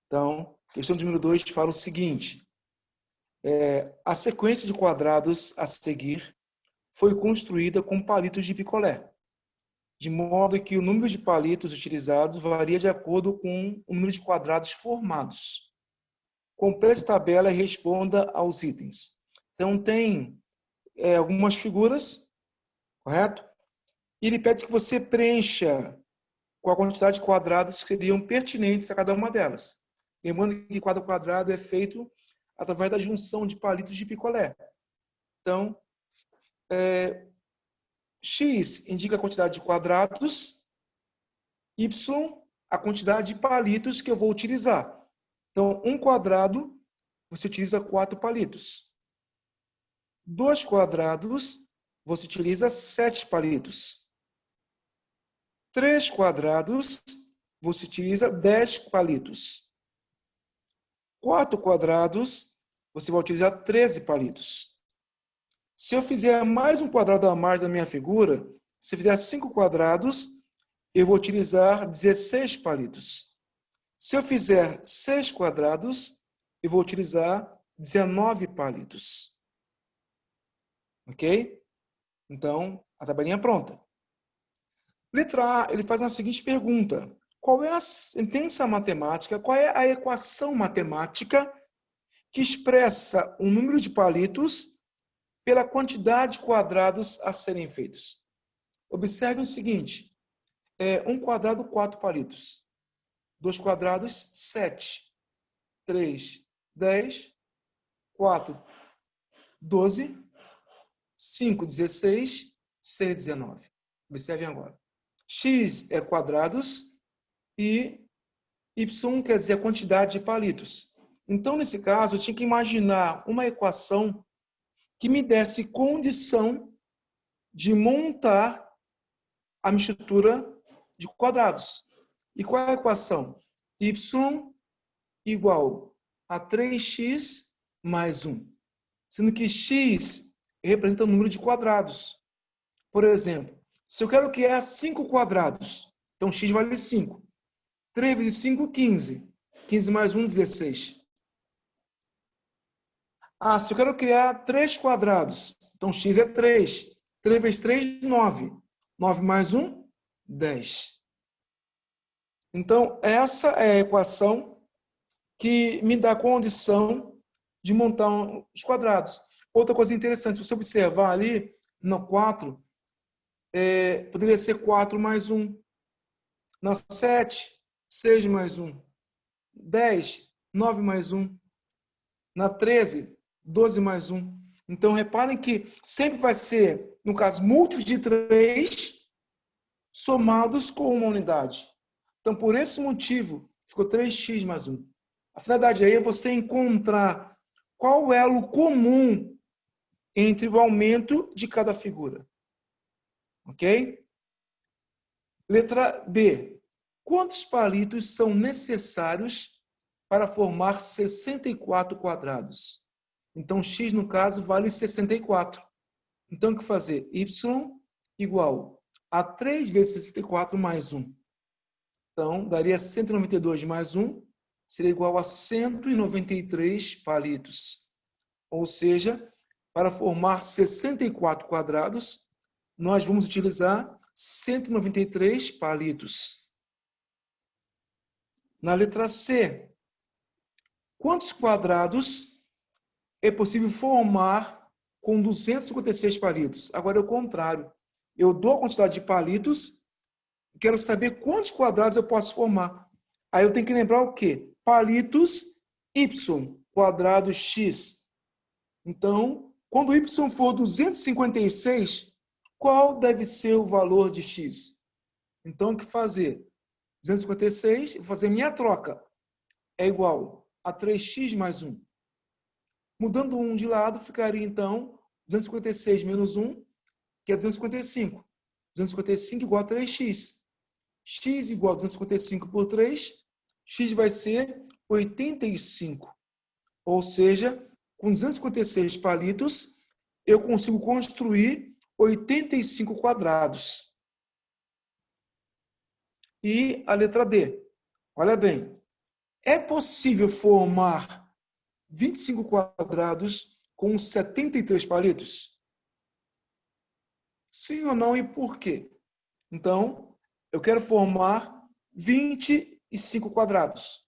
Então, questão de número 2 fala o seguinte: a sequência de quadrados a seguir foi construída com palitos de picolé, de modo que o número de palitos utilizados varia de acordo com o número de quadrados formados. Complete a tabela e responda aos itens. Então, tem algumas figuras, correto? E ele pede que você preencha com a quantidade de quadrados que seriam pertinentes a cada uma delas. Lembrando que cada quadrado é feito através da junção de palitos de picolé. Então, X indica a quantidade de quadrados, Y a quantidade de palitos que eu vou utilizar. Então, um quadrado, você utiliza 4 palitos. 2 quadrados, você utiliza 7 palitos. 3 quadrados, você utiliza 10 palitos. 4 quadrados, você vai utilizar 13 palitos. Se eu fizer mais um quadrado a mais na minha figura, se eu fizer 5 quadrados, eu vou utilizar 16 palitos. Se eu fizer 6 quadrados, eu vou utilizar 19 palitos. Ok? Então, a tabelinha é pronta. Letra A, ele faz a seguinte pergunta: qual é a sentença matemática, qual é a equação matemática que expressa o número de palitos pela quantidade de quadrados a serem feitos? Observe o seguinte: um quadrado, 4 palitos. 2 quadrados, 7. 3, 10. 4, 12. 5, 16. 6, 19. Observem agora. X é quadrados e Y quer dizer a quantidade de palitos. Então, nesse caso, eu tinha que imaginar uma equação que me desse condição de montar a mistura de quadrados. E qual é a equação? Y igual a 3x mais 1. Sendo que x representa o número de quadrados. Por exemplo, se eu quero criar 5 quadrados, então x vale 5. 3 vezes 5, 15. 15 mais 1, 16. Se eu quero criar 3 quadrados, então x é 3. 3 vezes 3, 9. 9 mais 1, 10. Então, essa é a equação que me dá a condição de montar os quadrados. Outra coisa interessante, se você observar ali, no 4, poderia ser 4 mais 1. Na 7, 6 mais 1. 10, 9 mais 1. Na 13, 12 mais 1. Então, reparem que sempre vai ser, no caso, múltiplos de 3 somados com uma unidade. Então, por esse motivo, ficou 3x mais 1. A finalidade aí é você encontrar qual é o elo comum entre o aumento de cada figura. Ok? Letra B. Quantos palitos são necessários para formar 64 quadrados? Então, x, no caso, vale 64. Então, o que fazer? Y igual a 3 vezes 64 mais 1. Então, daria 192 mais 1, seria igual a 193 palitos. Ou seja, para formar 64 quadrados, nós vamos utilizar 193 palitos. Na letra C, quantos quadrados é possível formar com 256 palitos? Agora é o contrário. Eu dou a quantidade de palitos e quero saber quantos quadrados eu posso formar. Aí eu tenho que lembrar o quê? Palitos y, quadrado x. Então, quando y for 256, qual deve ser o valor de x? Então, o que fazer? 256, vou fazer minha troca. É igual a 3x mais 1. Mudando 1 de lado, ficaria, então, 256 menos 1, que é 255. 255 igual a 3x. X igual a 255 por 3, x vai ser 85. Ou seja, com 256 palitos, eu consigo construir 85 quadrados. E a letra D. Olha bem, É possível formar 25 quadrados com 73 palitos? Sim ou não e por quê? Então, eu quero formar 25 quadrados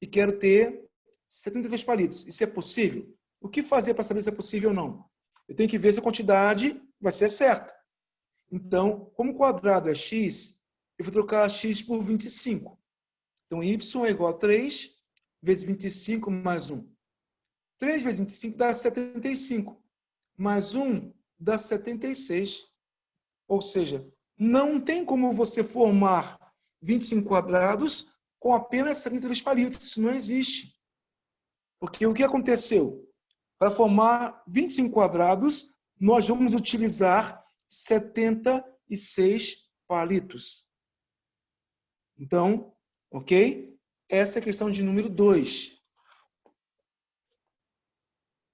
e quero ter 73 palitos. Isso é possível? O que fazer para saber se é possível ou não? Eu tenho que ver se a quantidade vai ser certa. Então, como o quadrado é x, eu vou trocar x por 25. Então, y é igual a 3 vezes 25 mais 1. 3 vezes 25 dá 75. Mais 1 dá 76. Ou seja, não tem como você formar 25 quadrados com apenas 73 palitos. Isso não existe. Porque o que aconteceu? Para formar 25 quadrados, nós vamos utilizar 76 palitos. Então, ok? Essa é a questão de número 2.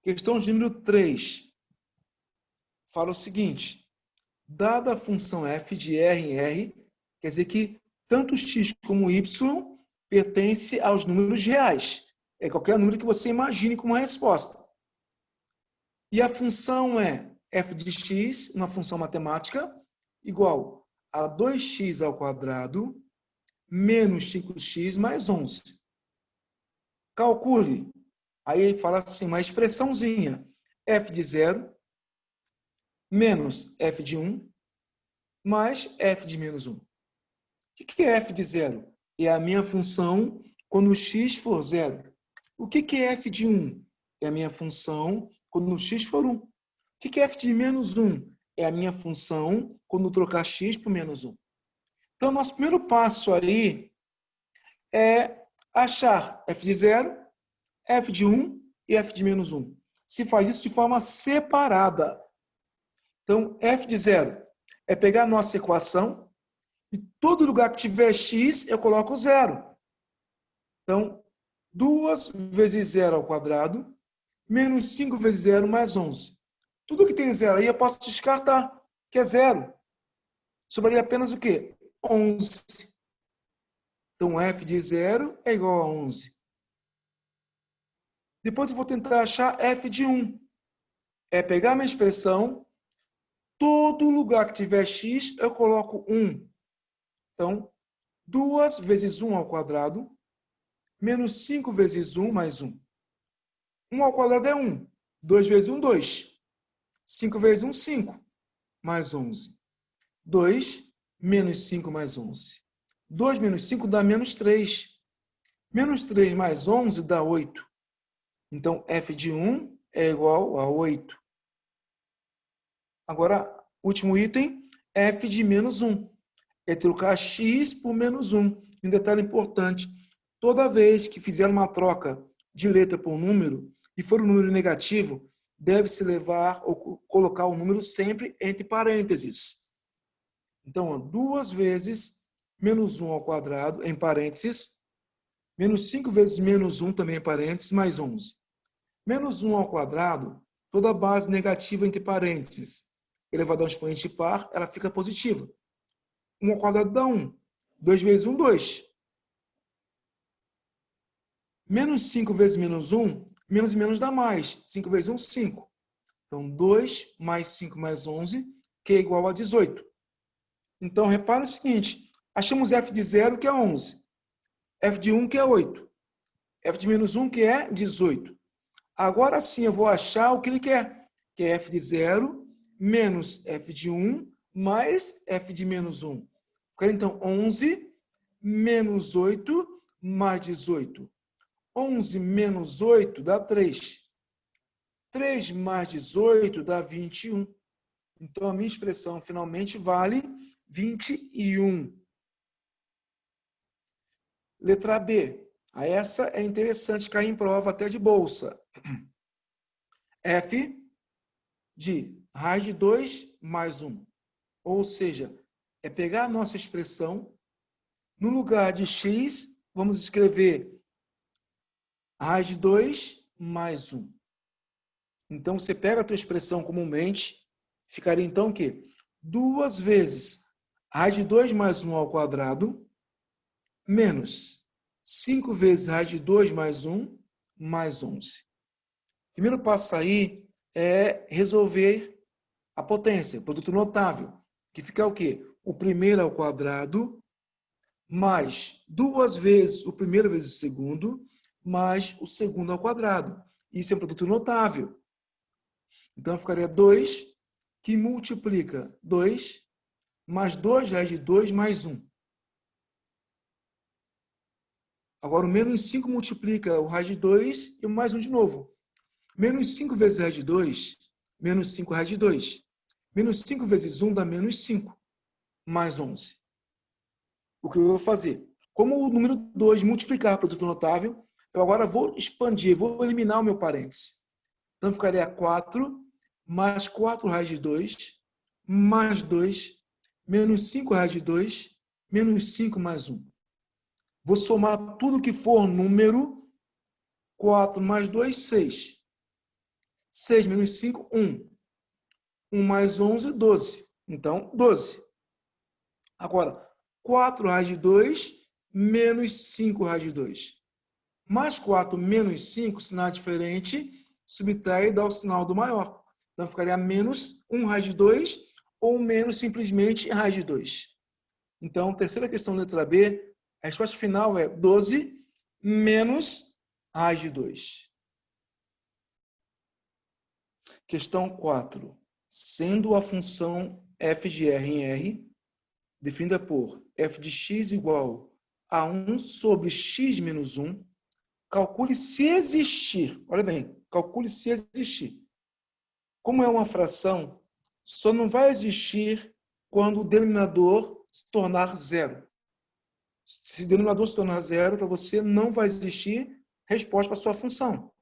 Questão de número 3. Fala o seguinte. Dada a função f de R em R, quer dizer que tanto x como y pertence aos números reais. É qualquer número que você imagine como resposta. E a função é f de x, uma função matemática, igual a 2x ao quadrado menos 5x mais 11. Calcule. Aí ele fala assim, uma expressãozinha. F de 0 menos f de 1 mais f de menos 1. O que é f de 0? É a minha função quando x for 0. O que é f de 1? É a minha função quando x for 1. O que é f de menos 1? É a minha função quando trocar x por menos 1. Então, nosso primeiro passo aí é achar f de 0, f de 1 e f de menos 1. Se faz isso de forma separada. Então, f de 0 é pegar a nossa equação e todo lugar que tiver x, eu coloco 0. Então, 2 vezes 0 ao quadrado, menos 5 vezes 0 mais 11. Tudo que tem 0 aí eu posso descartar, que é 0. Sobraria apenas o quê? 11. Então, f de 0 é igual a 11. Depois eu vou tentar achar f de 1. É pegar a minha expressão, todo lugar que tiver x, eu coloco 1. Então, 2 vezes 1 ao quadrado, menos 5 vezes 1 mais 1. 1 ao quadrado é 1. 2 vezes 1, 2. 5 vezes 1, 5. Mais 11. 2 menos 5 mais 11. 2 menos 5 dá menos 3. Menos 3 mais 11 dá 8. Então, f de 1 é igual a 8. Agora, último item, f de menos 1. É trocar x por menos 1. Um detalhe importante, toda vez que fizer uma troca de letra por número, e for um número negativo, deve-se levar ou colocar o número sempre entre parênteses. Então, 2 vezes menos 1 ao quadrado, em parênteses, menos 5 vezes menos 1, também em parênteses, mais 11. Menos 1 ao quadrado, toda base negativa entre parênteses, elevado ao expoente par, ela fica positiva. 1 ao quadrado dá 1. 2 vezes 1, 2. Menos 5 vezes menos 1, menos e menos dá mais. 5 vezes 1, 5. Então, 2 mais 5 mais 11, que é igual a 18. Então, repara o seguinte, achamos f de 0, que é 11. F de 1, que é 8. F de menos 1, que é 18. Agora sim, eu vou achar o que ele quer, que é f de 0 menos f de 1 mais f de menos 1. Ficaria, então, 11 menos 8 mais 18. 11 menos 8 dá 3. 3 mais 18 dá 21. Então, a minha expressão finalmente vale 21. Letra B. Essa é interessante cair em prova até de bolsa. F de raiz de 2 mais 1. Ou seja, é pegar a nossa expressão, no lugar de x, vamos escrever raiz de 2 mais 1. Então, você pega a tua expressão comumente, ficaria então o quê? 2 vezes raiz de 2 mais 1 ao quadrado, menos 5 vezes raiz de 2 mais 1, mais 11. O primeiro passo aí é resolver a potência, produto notável, que fica o quê? O primeiro ao quadrado, mais 2 vezes o primeiro vezes o segundo, mais o segundo ao quadrado. Isso é um produto notável. Então, ficaria 2, que multiplica 2, mais 2 raiz de 2 mais 1. Agora, o menos 5 multiplica o raiz de 2 e o mais 1 de novo. Menos 5 vezes raiz de 2, menos 5 raiz de 2. Menos 5 vezes 1 dá menos 5, mais 11. O que eu vou fazer? Como o número 2 multiplicar produto notável, eu agora vou expandir, vou eliminar o meu parêntese. Então, ficaria 4 mais 4 raiz de 2, mais 2, menos 5 raiz de 2, menos 5 mais 1. Vou somar tudo que for número. 4 mais 2, 6. 6 menos 5, 1. 1 mais 11, 12. Então, 12. Agora, 4 raiz de 2 menos 5 raiz de 2. Mais 4 menos 5, sinal diferente, subtrai e dá o sinal do maior. Então, ficaria menos 1 raiz de 2 ou menos simplesmente raiz de 2. Então, terceira questão, letra B, a resposta final é 12 menos raiz de 2. Questão 4. Sendo a função f de r em R, definida por f de x igual a 1 sobre x menos 1, calcule se existir. Olha bem, calcule se existir. Como é uma fração, só não vai existir quando o denominador se tornar zero. Se o denominador se tornar zero, para você não vai existir resposta para a sua função.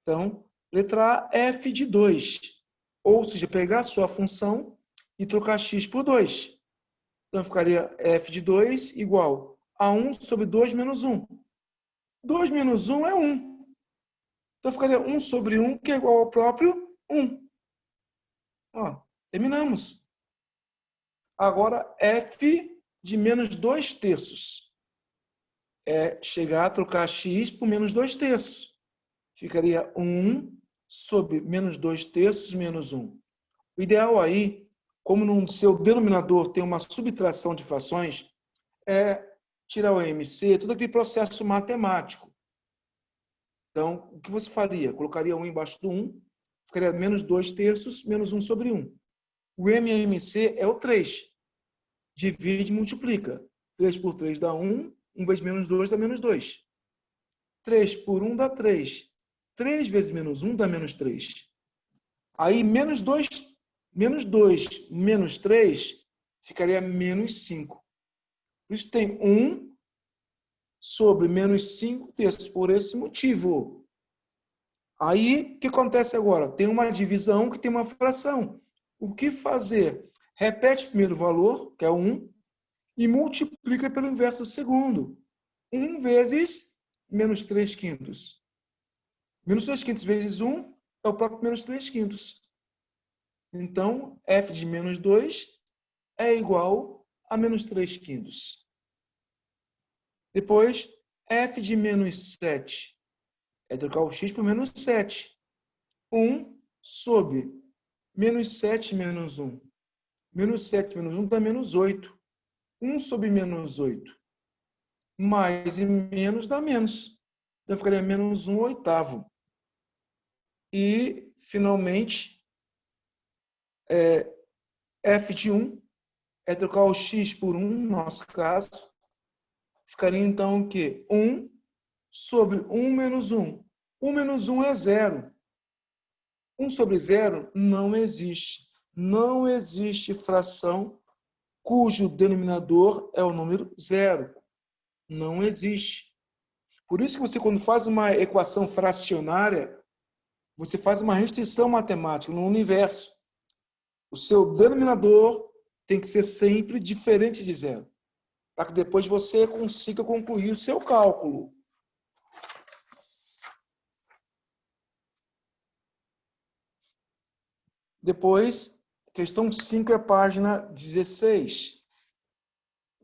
Então, letra A, f de 2. Ou seja, pegar a sua função e trocar x por 2. Então, ficaria f de 2 igual a 1 sobre 2 menos 1. 2 menos 1 é 1. Então, ficaria 1 sobre 1, que é igual ao próprio 1. Ó, terminamos. Agora, f de menos 2 terços. É chegar a trocar x por menos 2 terços. Ficaria 1 sobre menos 2 terços menos 1. O ideal aí, como no seu denominador tem uma subtração de frações, é tirar o MC, todo aquele processo matemático. Então, o que você faria? Colocaria 1 embaixo do 1, ficaria menos 2 terços, menos 1 sobre 1. O MMC é o 3. Divide e multiplica. 3 por 3 dá 1, 1 vezes menos 2 dá menos 2. 3 por 1 dá 3. 3 vezes menos 1 dá menos 3. Aí, menos 2, menos 3, ficaria menos 5. Por isso tem 1 sobre menos 5 terços, por esse motivo. Aí, o que acontece agora? Tem uma divisão que tem uma fração. O que fazer? Repete o primeiro valor, que é 1, e multiplica pelo inverso do segundo. 1 vezes menos 3 quintos. Menos 3 quintos vezes 1 é o próprio menos 3 quintos. Então, f de menos 2 é igual a menos 3 quintos. Depois, f de menos 7 é trocar o x por menos 7. 1 sobre menos 7 menos 1. Menos 7 menos 1 dá menos 8. 1 sobre menos 8. Mais e menos dá menos. Então, ficaria menos 1 oitavo. E, finalmente, f de 1 é trocar o x por 1, no nosso caso. Ficaria, então, o quê? 1 sobre 1 menos 1. 1 menos 1 é 0. 1 sobre 0 não existe. Não existe fração cujo denominador é o número 0. Não existe. Por isso que você, quando faz uma equação fracionária, você faz uma restrição matemática no universo. O seu denominador tem que ser sempre diferente de 0, para que depois você consiga concluir o seu cálculo. Depois, questão 5 é a página 16.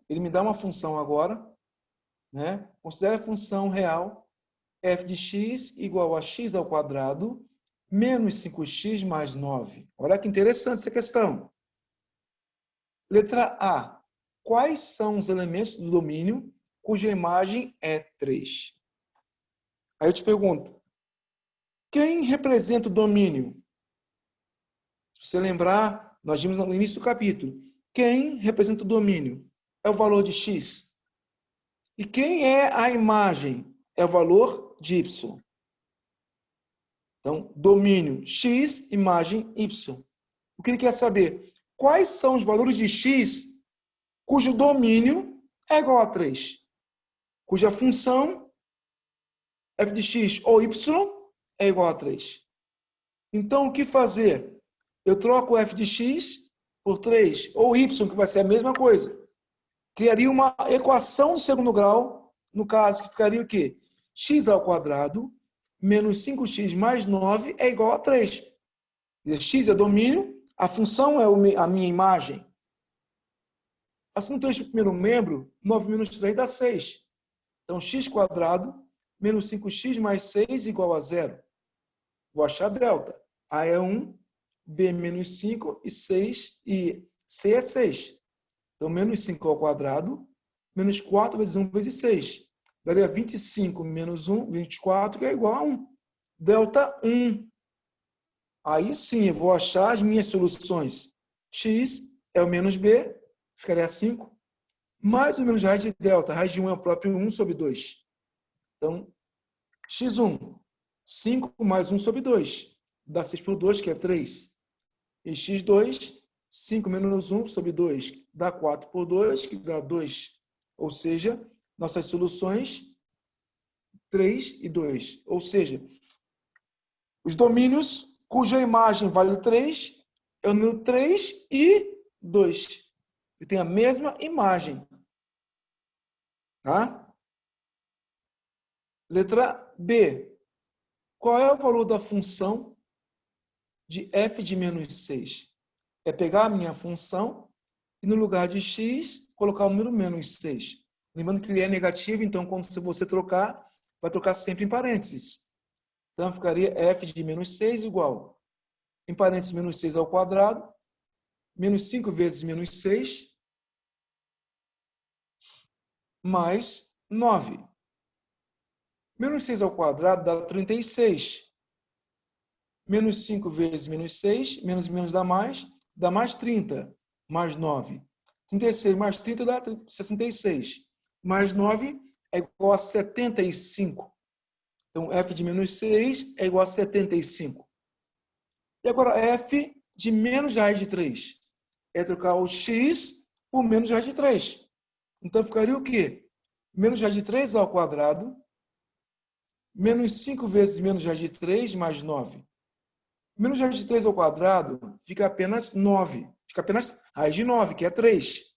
Ele me dá uma função agora, né? Considere a função real f de x igual a x ao quadrado menos 5x mais 9. Olha que interessante essa questão. Letra A. Quais são os elementos do domínio cuja imagem é 3? Aí eu te pergunto, quem representa o domínio? Se você lembrar, nós vimos no início do capítulo. Quem representa o domínio? É o valor de x. E quem é a imagem? É o valor de y. Então, domínio x, imagem y. O que ele quer saber? Quais são os valores de x cujo domínio é igual a 3? Cuja função f de x ou y é igual a 3. Então, o que fazer? Eu troco f de x por 3, ou y, que vai ser a mesma coisa. Criaria uma equação de segundo grau, no caso, que ficaria o quê? X ao quadrado menos 5x mais 9 é igual a 3. X é domínio, a função é a minha imagem. Assim, no 3 para o primeiro membro, 9 menos 3 dá 6. Então, x quadrado menos 5x mais 6 igual a 0. Vou achar delta. A é 1, B menos 5 e 6, e C é 6. Então, menos 5 ao quadrado, menos 4 vezes 1 vezes 6. Daria 25 menos 1, 24, que é igual a 1. Delta 1. Aí sim, eu vou achar as minhas soluções. X é o menos B, ficaria 5. Mais o menos raiz de delta. A raiz de 1 é o próprio 1 sobre 2. Então, x1, 5 mais 1 sobre 2. Dá 6 por 2, que é 3. E x2, 5 menos 1 sobre 2, dá 4 por 2, que dá 2. Ou seja, nossas soluções, 3 e 2. Ou seja, os domínios cuja imagem vale 3 é o número 3 e 2. Que tem a mesma imagem. Tá? Letra B. Qual é o valor da função de f de menos 6? É pegar a minha função e no lugar de x, colocar o número menos 6. Lembrando que ele é negativo, então quando você trocar, vai trocar sempre em parênteses. Então ficaria f de menos 6 igual, em parênteses, menos 6 ao quadrado, menos 5 vezes menos 6, mais 9. Menos 6 ao quadrado dá 36. Menos 5 vezes menos 6, menos menos dá mais 30, mais 9. 36 mais 30 dá 66. Mais 9 é igual a 75. Então, f de menos 6 é igual a 75. E agora, f de menos raiz de 3. É trocar o x por menos raiz de 3. Então, ficaria o quê? Menos raiz de 3 ao quadrado, menos 5 vezes menos raiz de 3, mais 9. Menos raiz de 3 ao quadrado fica apenas 9. Fica apenas raiz de 9, que é 3.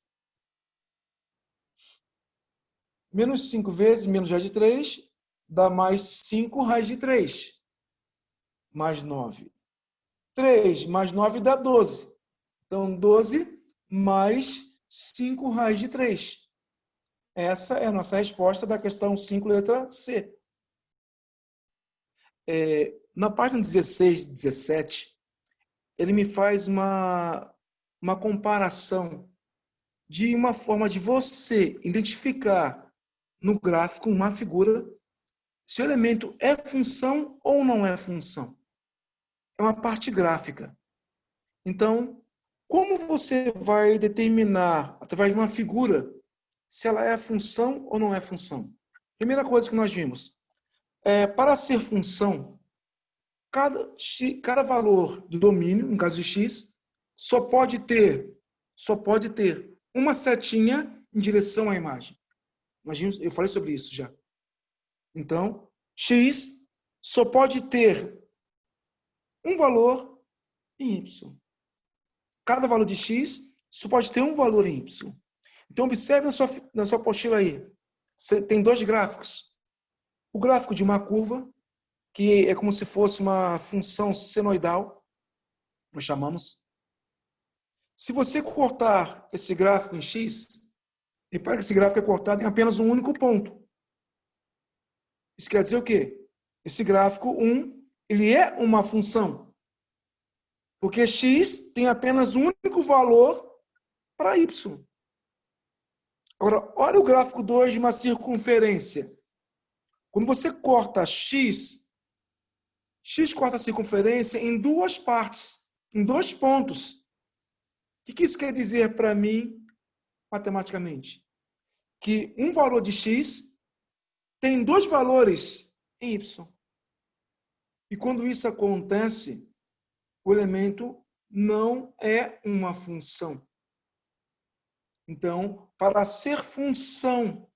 Menos 5 vezes menos raiz de 3 dá mais 5 raiz de 3. Mais 9. 3 mais 9 dá 12. Então, 12 mais 5 raiz de 3. Essa é a nossa resposta da questão 5, letra C. Na página 16 e 17, ele me faz uma comparação de uma forma de você identificar no gráfico uma figura se o elemento é função ou não é função. É uma parte gráfica. Então, como você vai determinar, através de uma figura, se ela é função ou não é função? Primeira coisa que nós vimos, para ser função, cada valor do domínio, no caso de x, só pode ter uma setinha em direção à imagem. Eu falei sobre isso já. Então, x só pode ter um valor em y. Cada valor de x só pode ter um valor em y. Então, observe na sua apostila aí. Tem dois gráficos. O gráfico de uma curva, que é como se fosse uma função senoidal, nós chamamos. Se você cortar esse gráfico em x, repare que esse gráfico é cortado em apenas um único ponto. Isso quer dizer o quê? Esse gráfico 1, ele é uma função. Porque x tem apenas um único valor para y. Agora, olha o gráfico 2 de uma circunferência. Quando você corta x corta a circunferência em duas partes, em dois pontos. O que isso quer dizer para mim, matematicamente? Que um valor de x tem dois valores em y. E quando isso acontece, o elemento não é uma função. Então, para ser função